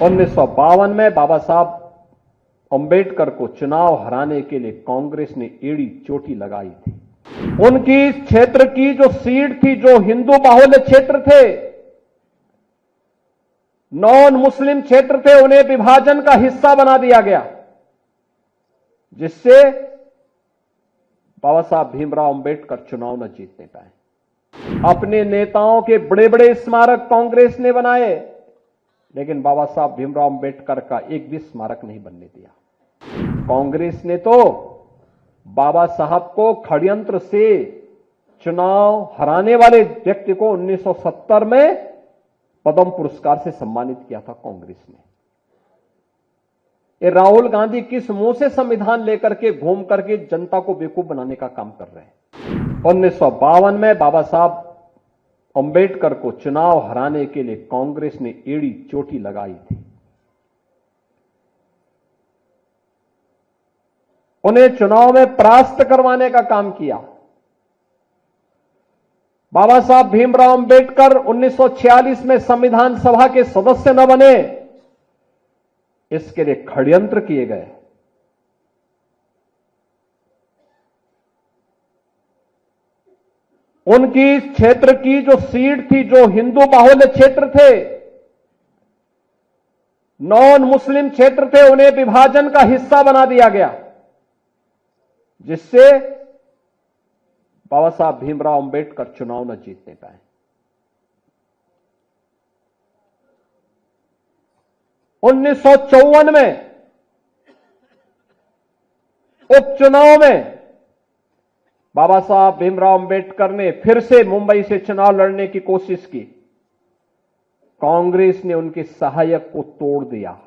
1952 में बाबा साहब अंबेडकर को चुनाव हराने के लिए कांग्रेस ने एड़ी चोटी लगाई थी। उनकी क्षेत्र की जो सीट थी, जो हिंदू बाहुल्य क्षेत्र थे, नॉन मुस्लिम क्षेत्र थे, उन्हें विभाजन का हिस्सा बना दिया गया, जिससे बाबा साहब भीमराव अंबेडकर चुनाव न जीतने पाए। अपने नेताओं के बड़े बड़े स्मारक कांग्रेस ने बनाए, लेकिन बाबा साहब भीमराव अंबेडकर का एक भी स्मारक नहीं बनने दिया। कांग्रेस ने तो बाबा साहब को षड्यंत्र से चुनाव हराने वाले व्यक्ति को 1970 में पद्म पुरस्कार से सम्मानित किया था कांग्रेस ने। ये राहुल गांधी किस मुंह से संविधान लेकर के घूम करके जनता को बेवकूफ बनाने का काम कर रहे हैं। 1952 में बाबा साहब अंबेडकर को चुनाव हराने के लिए कांग्रेस ने एड़ी चोटी लगाई थी। उन्हें चुनाव में परास्त करवाने का काम किया। बाबा साहब भीमराव अंबेडकर 1946 में संविधान सभा के सदस्य न बने, इसके लिए षड्यंत्र किए गए। उनकी क्षेत्र की जो सीट थी, जो हिंदू बाहुल्य क्षेत्र थे, नॉन मुस्लिम क्षेत्र थे, उन्हें विभाजन का हिस्सा बना दिया गया, जिससे बाबा साहब भीमराव अंबेडकर चुनाव न जीतने पाए। 1954 में उपचुनाव में बाबा साहब भीमराव अंबेडकर ने फिर से मुंबई से चुनाव लड़ने की कोशिश की। कांग्रेस ने उनके सहायक को तोड़ दिया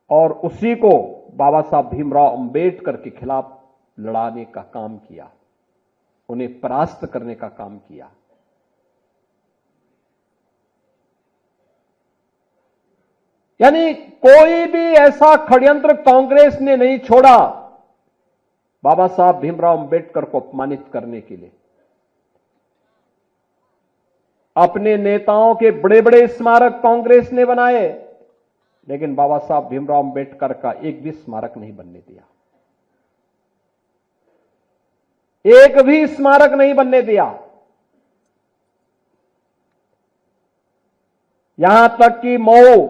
और उसी को बाबा साहब भीमराव अंबेडकर के खिलाफ लड़ाने का काम किया, उन्हें परास्त करने का काम किया। यानी कोई भी ऐसा षड्यंत्र कांग्रेस ने नहीं छोड़ा बाबा साहब भीमराव अंबेडकर को अपमानित करने के लिए। अपने नेताओं के बड़े बड़े स्मारक कांग्रेस ने बनाए, लेकिन बाबा साहब भीमराव अंबेडकर का एक भी स्मारक नहीं बनने दिया। एक भी स्मारक नहीं बनने दिया। यहां तक कि मऊ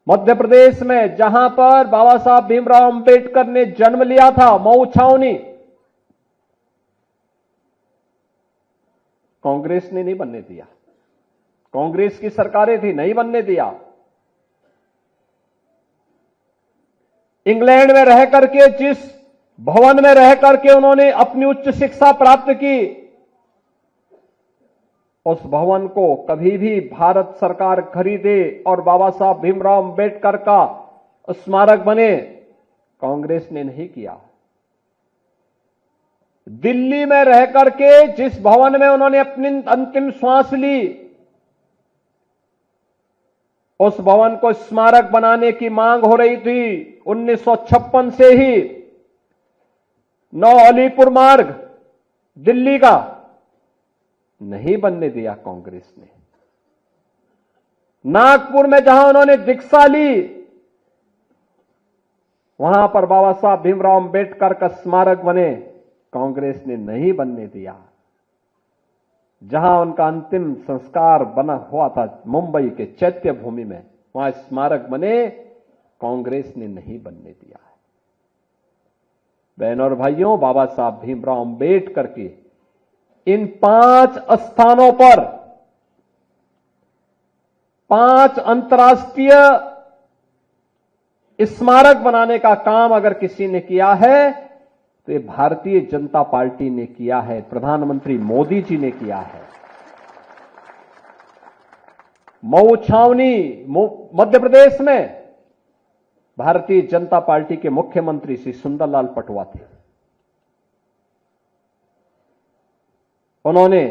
मध्य प्रदेश में, जहां पर बाबा साहब भीमराव अंबेडकर ने जन्म लिया था, मऊ छावनी, कांग्रेस ने नहीं बनने दिया। कांग्रेस की सरकारें थी, नहीं बनने दिया। इंग्लैंड में रह करके, जिस भवन में रह करके उन्होंने अपनी उच्च शिक्षा प्राप्त की, उस भवन को कभी भी भारत सरकार खरीदे और बाबा साहब भीमराव अंबेडकर का स्मारक बने, कांग्रेस ने नहीं किया। दिल्ली में रह करके जिस भवन में उन्होंने अपनी अंतिम श्वास ली, उस भवन को स्मारक बनाने की मांग हो रही थी 1956 से ही। 9 अलीपुर मार्ग दिल्ली का नहीं बनने दिया कांग्रेस ने। नागपुर में जहां उन्होंने दीक्षा ली, वहां पर बाबा साहब भीमराव अंबेडकर का स्मारक बने, कांग्रेस ने नहीं बनने दिया। जहां उनका अंतिम संस्कार बना हुआ था मुंबई के चैत्य भूमि में, वहां स्मारक बने, कांग्रेस ने नहीं बनने दिया। बहनों और भाइयों, बाबा साहब भीमराव अंबेडकर के इन 5 स्थानों पर 5 अंतर्राष्ट्रीय स्मारक बनाने का काम अगर किसी ने किया है तो ये भारतीय जनता पार्टी ने किया है, प्रधानमंत्री मोदी जी ने किया है। मऊ छावनी मध्य प्रदेश में भारतीय जनता पार्टी के मुख्यमंत्री श्री सुंदरलाल पटवा थे। उन्होंने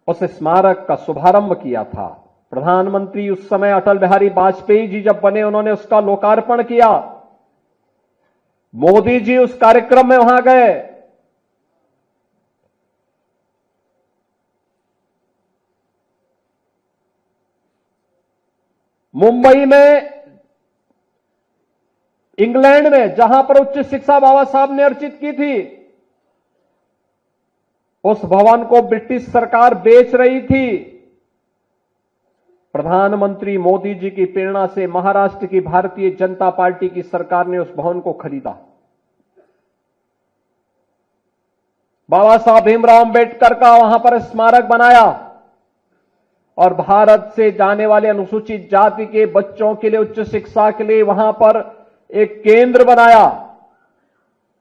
उस स्मारक का शुभारंभ किया था। प्रधानमंत्री उस समय अटल बिहारी वाजपेयी जी जब बने, उन्होंने उसका लोकार्पण किया। मोदी जी उस कार्यक्रम में वहां गए। मुंबई में, इंग्लैंड में, जहां पर उच्च शिक्षा बाबा साहब ने अर्जित की थी, उस भवन को ब्रिटिश सरकार बेच रही थी। प्रधानमंत्री मोदी जी की प्रेरणा से महाराष्ट्र की भारतीय जनता पार्टी की सरकार ने उस भवन को खरीदा। बाबा साहब भीमराव अंबेडकर का वहां पर स्मारक बनाया और भारत से जाने वाले अनुसूचित जाति के बच्चों के लिए उच्च शिक्षा के लिए वहां पर एक केंद्र बनाया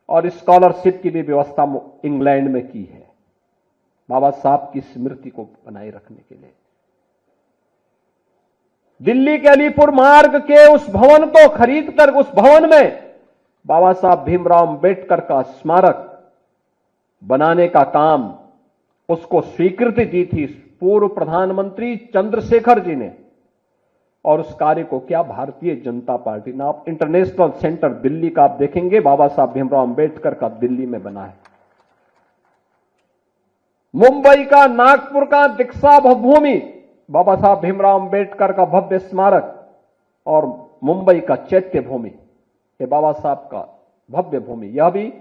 और स्कॉलरशिप की भी व्यवस्था इंग्लैंड में की है, बाबा साहब की स्मृति को बनाए रखने के लिए। दिल्ली के अलीपुर मार्ग के उस भवन को खरीदकर उस भवन में बाबा साहब भीमराव अंबेडकर का स्मारक बनाने का काम, उसको स्वीकृति दी थी पूर्व प्रधानमंत्री चंद्रशेखर जी ने, और उस कार्य को क्या भारतीय जनता पार्टी ने, आप इंटरनेशनल सेंटर दिल्ली का आप देखेंगे, बाबा साहब भीमराव अंबेडकर का दिल्ली में बना है। मुंबई का, नागपुर का दीक्षा भूमि, बाबा साहब भीमराव अंबेडकर का भव्य स्मारक, और मुंबई का चैत्य भूमि, ये बाबा साहब का भव्य भूमि। यह भी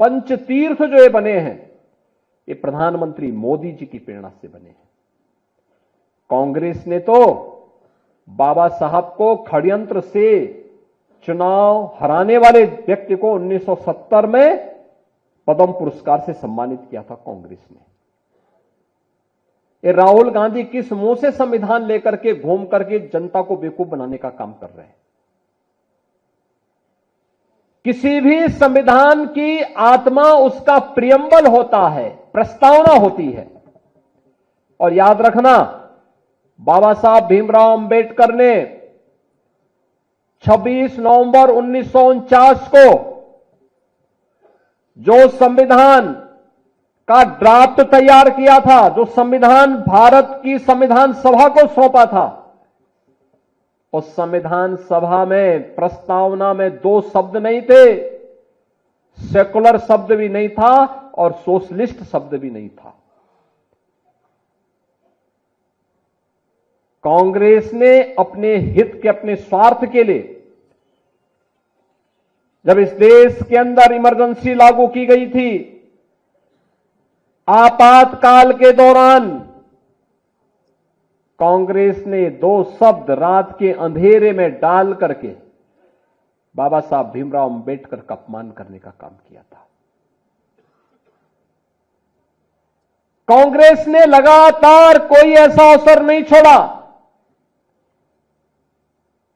पंचतीर्थ जो ये बने हैं, ये प्रधानमंत्री मोदी जी की प्रेरणा से बने हैं। कांग्रेस ने तो बाबा साहब को षड्यंत्र से चुनाव हराने वाले व्यक्ति को 1970 में पद्म पुरस्कार से सम्मानित किया था कांग्रेस ने। ये राहुल गांधी किस मुंह से संविधान लेकर के घूम करके जनता को बेवकूफ बनाने का काम कर रहे हैं। किसी भी संविधान की आत्मा उसका प्रियम्बल होता है, प्रस्तावना होती है। और याद रखना, बाबा साहब भीमराव अंबेडकर ने 26 नवंबर 1949 को जो संविधान का ड्राफ्ट तैयार किया था, जो संविधान भारत की संविधान सभा को सौंपा था, उस संविधान सभा में प्रस्तावना में 2 शब्द नहीं थे, सेकुलर शब्द भी नहीं था और सोशलिस्ट शब्द भी नहीं था। कांग्रेस ने अपने हित के, अपने स्वार्थ के लिए, जब इस देश के अंदर इमरजेंसी लागू की गई थी, आपातकाल के दौरान कांग्रेस ने 2 शब्द रात के अंधेरे में डाल करके बाबा साहब भीमराव अंबेडकर का अपमान करने का काम किया था। कांग्रेस ने लगातार कोई ऐसा अवसर नहीं छोड़ा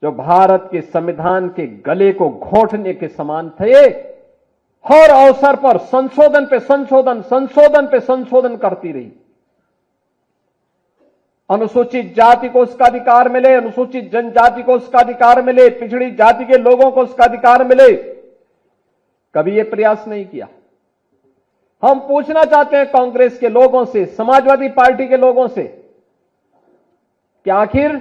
जो भारत के संविधान के गले को घोंटने के समान थे। हर अवसर पर संशोधन पे संशोधन, संशोधन पे संशोधन करती रही। अनुसूचित जाति को उसका अधिकार मिले, अनुसूचित जनजाति को उसका अधिकार मिले, पिछड़ी जाति के लोगों को उसका अधिकार मिले, कभी यह प्रयास नहीं किया। हम पूछना चाहते हैं कांग्रेस के लोगों से, समाजवादी पार्टी के लोगों से, कि आखिर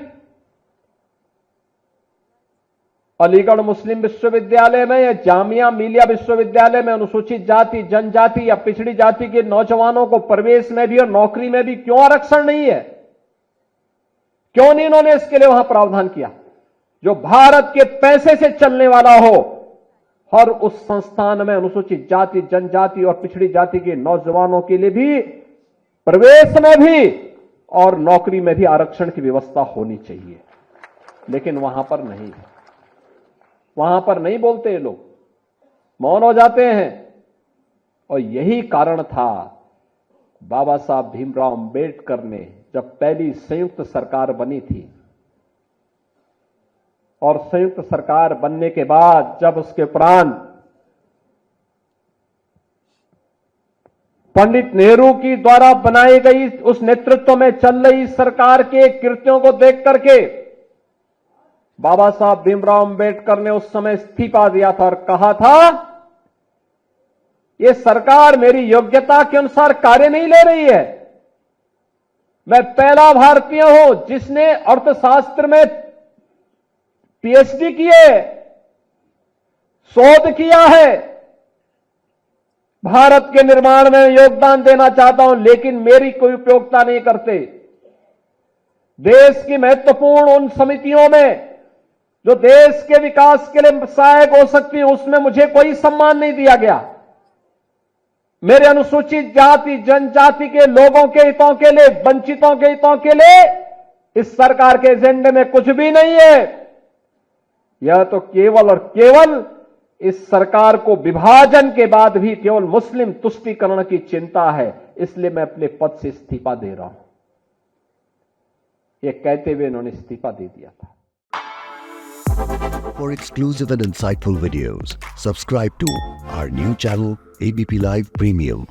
अलीगढ़ मुस्लिम विश्वविद्यालय में या जामिया मिलिया विश्वविद्यालय में अनुसूचित जाति, जनजाति या पिछड़ी जाति के नौजवानों को प्रवेश में भी और नौकरी में भी क्यों आरक्षण नहीं है? क्यों नहीं इन्होंने इसके लिए वहां प्रावधान किया? जो भारत के पैसे से चलने वाला हो, हर उस संस्थान में अनुसूचित जाति, जनजाति और पिछड़ी जाति के नौजवानों के लिए भी प्रवेश में भी और नौकरी में भी आरक्षण की व्यवस्था होनी चाहिए। लेकिन वहां पर नहीं है, वहां पर नहीं बोलते ये लोग, मौन हो जाते हैं। और यही कारण था बाबा साहब भीमराव अंबेडकर ने जब पहली संयुक्त सरकार बनी थी, और संयुक्त सरकार बनने के बाद जब उसके उपरांत पंडित नेहरू की द्वारा बनाई गई उस नेतृत्व में चल रही सरकार के कृत्यों को देख करके बाबा साहब भीमराव अंबेडकर ने उस समय इस्तीफा दिया था और कहा था, यह सरकार मेरी योग्यता के अनुसार कार्य नहीं ले रही है। मैं पहला भारतीय हूं जिसने अर्थशास्त्र में पीएचडी की है, शोध किया है, भारत के निर्माण में योगदान देना चाहता हूं, लेकिन मेरी कोई उपयोगिता नहीं करते। देश की महत्वपूर्ण उन समितियों में जो देश के विकास के लिए सहायक हो सकती है, उसमें मुझे कोई सम्मान नहीं दिया गया। मेरे अनुसूचित जाति जनजाति के लोगों के हितों के लिए, वंचितों के हितों के लिए इस सरकार के एजेंडे में कुछ भी नहीं है। यह तो केवल और केवल इस सरकार को विभाजन के बाद भी केवल मुस्लिम तुष्टीकरण की चिंता है, इसलिए मैं अपने पद से इस्तीफा दे रहा हूं। यह कहते हुए इन्होंने इस्तीफा दे दिया था। For exclusive and insightful videos, subscribe to our new channel ABP Live Premium.